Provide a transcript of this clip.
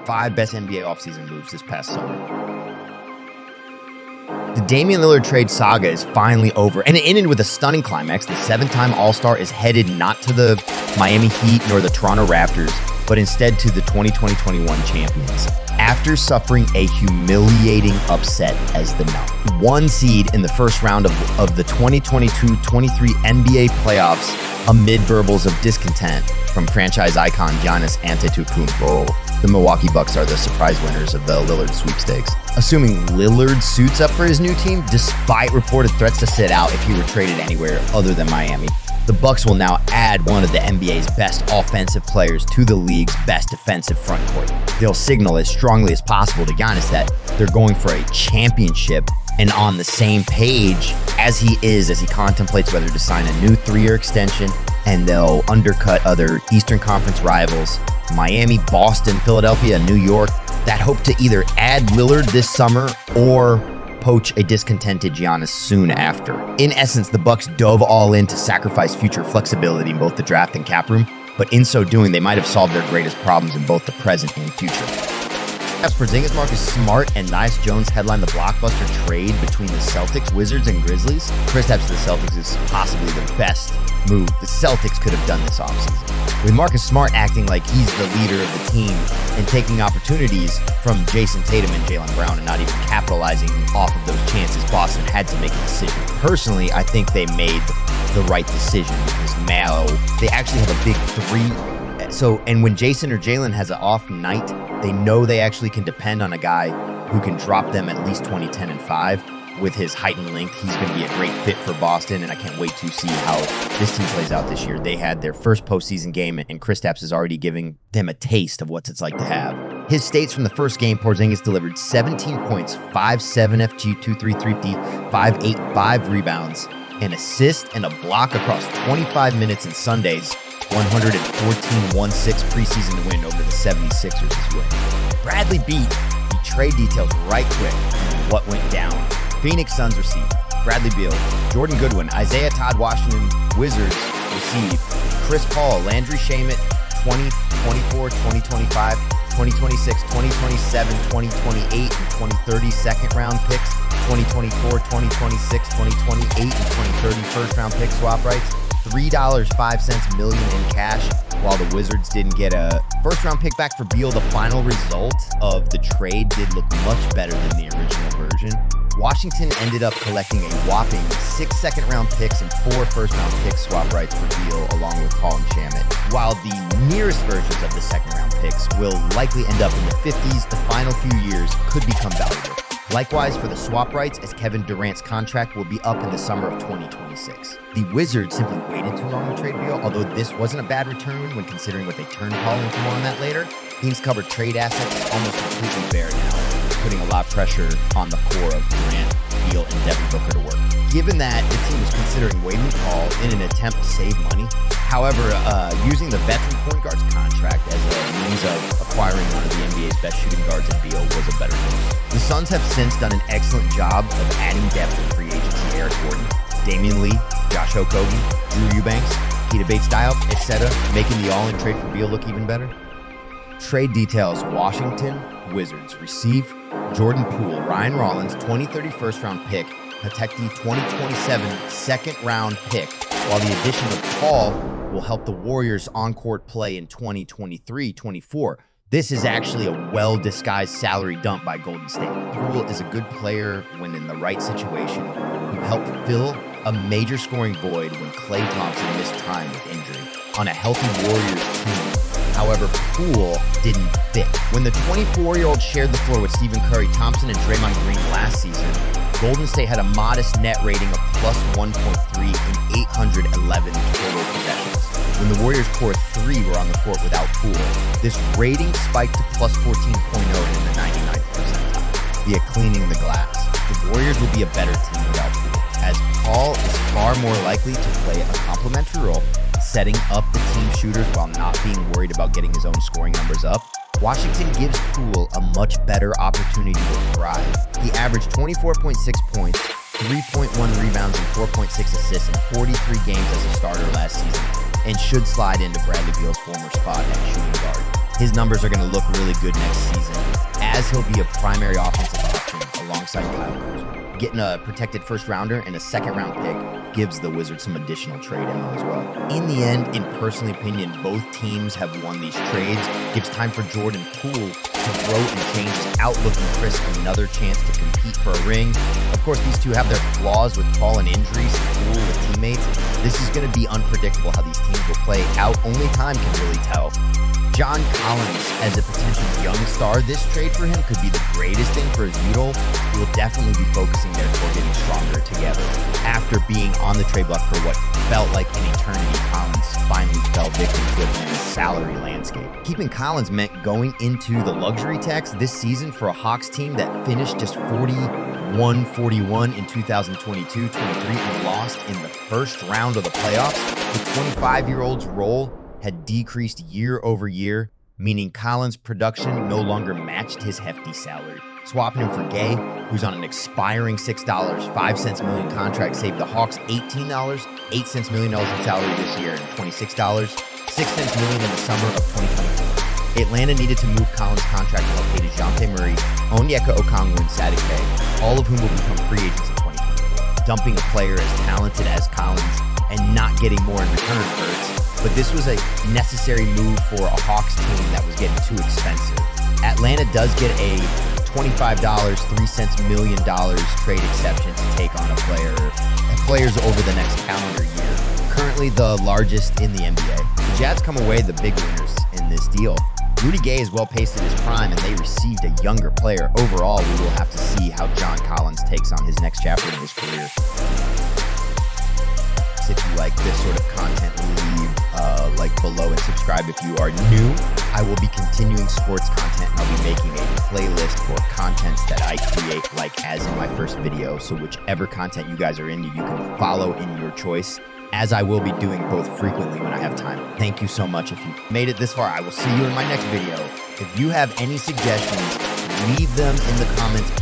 5 best NBA offseason moves this past summer. The Damian Lillard trade saga is finally over, and it ended with a stunning climax. The 7-time All-Star is headed not to the Miami Heat nor the Toronto Raptors, but instead to the 2020-21 champions. After suffering a humiliating upset as the #1 seed in the first round of the 2022-23 NBA playoffs amid verbals of discontent from franchise icon Giannis Antetokounmpo, the Milwaukee Bucks are the surprise winners of the Lillard sweepstakes. Assuming Lillard suits up for his new team, despite reported threats to sit out if he were traded anywhere other than Miami, the Bucks will now add one of the NBA's best offensive players to the league's best defensive frontcourt. They'll signal as strongly as possible to Giannis that they're going for a championship and on the same page as he contemplates whether to sign a new 3-year extension, and they'll undercut other Eastern Conference rivals, Miami, Boston, Philadelphia, and New York, that hope to either add Lillard this summer or poach a discontented Giannis soon after. In essence, the Bucks dove all in to sacrifice future flexibility in both the draft and cap room, but in so doing, they might have solved their greatest problems in both the present and future. As Porzingis, Marcus Smart, and Tyus Jones headline the blockbuster trade between the Celtics, Wizards, and Grizzlies, Kristaps to the Celtics is possibly the best move the Celtics could have done this offseason. With Marcus Smart acting like he's the leader of the team and taking opportunities from Jason Tatum and Jaylen Brown and not even capitalizing off of those chances, Boston had to make a decision. Personally, I think they made the right decision because now they actually have a big 3. And when Jason or Jaylen has an off night, they know they actually can depend on a guy who can drop them at least 20, 10, and 5. With his height and length, he's going to be a great fit for Boston, and I can't wait to see how this team plays out this year. They had their first postseason game, and Kristaps is already giving them a taste of what it's like to have. His stats from the first game, Porzingis delivered 17 points, 5-7 FG, 2-3 3-D, 5-8, 5 rebounds, an assist, and a block across 25 minutes and Sundays, 114-1-6 preseason win over the 76ers this win. Bradley beat the trade details right quick and what went down. Phoenix Suns received Bradley Beal, Jordan Goodwin, Isaiah Todd Washington, Wizards received Chris Paul, Landry Shamet, 2024, 2025, 2026, 2027, 2028, and 2030 second round picks, 2024, 2026, 2028, and 2030 first round pick swap rights, $3.05 million in cash, while the Wizards didn't get a first round pick back for Beal. The final result of the trade did look much better than the original version. Washington ended up collecting a whopping 6 second-round picks and 4 first-round pick swap rights for Beal, along with Paul and Shamet. While the nearest versions of the second-round picks will likely end up in the 50s, the final few years could become valuable. Likewise for the swap rights, as Kevin Durant's contract will be up in the summer of 2026. The Wizards simply waited too long to trade Beal, although this wasn't a bad return when considering what they turned Paul into. More on that later. Teams covered trade assets almost completely bare now, putting a lot of pressure on the core of Durant, Beal, and Devin Booker to work. Given that the team was considering waiving Paul in an attempt to save money, however, using the veteran point guard's contract as a means of acquiring one of the NBA's best shooting guards in Beal was a better move. The Suns have since done an excellent job of adding depth in free agency. Eric Gordon, Damian Lee, Josh Okogie, Drew Eubanks, Keita Bates-Diop, etc., making the all-in trade for Beal look even better. Trade details: Washington Wizards receive Jordan Poole, Ryan Rollins, 2030 first-round pick, Patekti 2027 second-round pick, while the addition of Paul will help the Warriors on-court play in 2023-24. This is actually a well-disguised salary dump by Golden State. Poole is a good player when in the right situation, who helped fill a major scoring void when Klay Thompson missed time with injury on a healthy Warriors team. However, Poole didn't fit. When the 24-year-old shared the floor with Stephen Curry, Thompson, and Draymond Green last season, Golden State had a modest net rating of plus 1.3 in 811 total possessions. When the Warriors' core 3 were on the court without Poole, this rating spiked to plus 14.0 in the 99th percentile via cleaning the glass. The Warriors will be a better team without Poole, as Paul is far more likely to play a complementary role, setting up the team shooters while not being worried about getting his own scoring numbers up. Washington gives Poole a much better opportunity to thrive. He averaged 24.6 points, 3.1 rebounds, and 4.6 assists in 43 games as a starter last season, and should slide into Bradley Beal's former spot at shooting guard. his numbers are going to look really good next season, as he'll be a primary offensive option alongside Kyle Kuzma. Getting a protected first rounder and a second round pick gives the Wizards some additional trade ammo as well. In the end, in personal opinion, both teams have won these trades. Gives time for Jordan Poole to grow and change his outlook and Chris another chance to compete for a ring. Of course, these two have their flaws with Paul and injuries, Poole with teammates. This is going to be unpredictable how these teams will play out. Only time can really tell. John Collins as a potential young star, this trade for him could be the greatest thing for his Udall, who will definitely be focusing there toward getting stronger together. After being on the trade block for what felt like an eternity, Collins finally fell victim to Atlanta's salary landscape. Keeping Collins meant going into the luxury tax this season for a Hawks team that finished just 41-41 in 2022-23 and lost in the first round of the playoffs. The 25-year-old's role had decreased year over year, meaning Collins' production no longer matched his hefty salary. Swapping him for Gay, who's on an expiring $6.05 million contract, saved the Hawks $18.08 million in salary this year and $26.06 million in the summer of 2024. Atlanta needed to move Collins' contract to help pay DeJounte Murray, Onyeka Okongwu, and Saddiq Bey, all of whom will become free agents in 2024. Dumping a player as talented as Collins and not getting more in return hurts. But this was a necessary move for a Hawks team that was getting too expensive. Atlanta does get a $25, $0.03 million trade exception to take on players over the next calendar year. Currently the largest in the NBA. The Jazz come away the big winners in this deal. Rudy Gay is well paced in his prime, and they received a younger player. Overall, we will have to see how John Collins takes on his next chapter in his career. If you like this sort of content, leave a like below and subscribe if you are new. I will be continuing sports content, and I'll be making a playlist for contents that I create, like as in my first video. So whichever content you guys are into, you can follow in your choice, as I will be doing both frequently when I have time. Thank you so much. If you made it this far, I will see you in my next video. If you have any suggestions, leave them in the comments.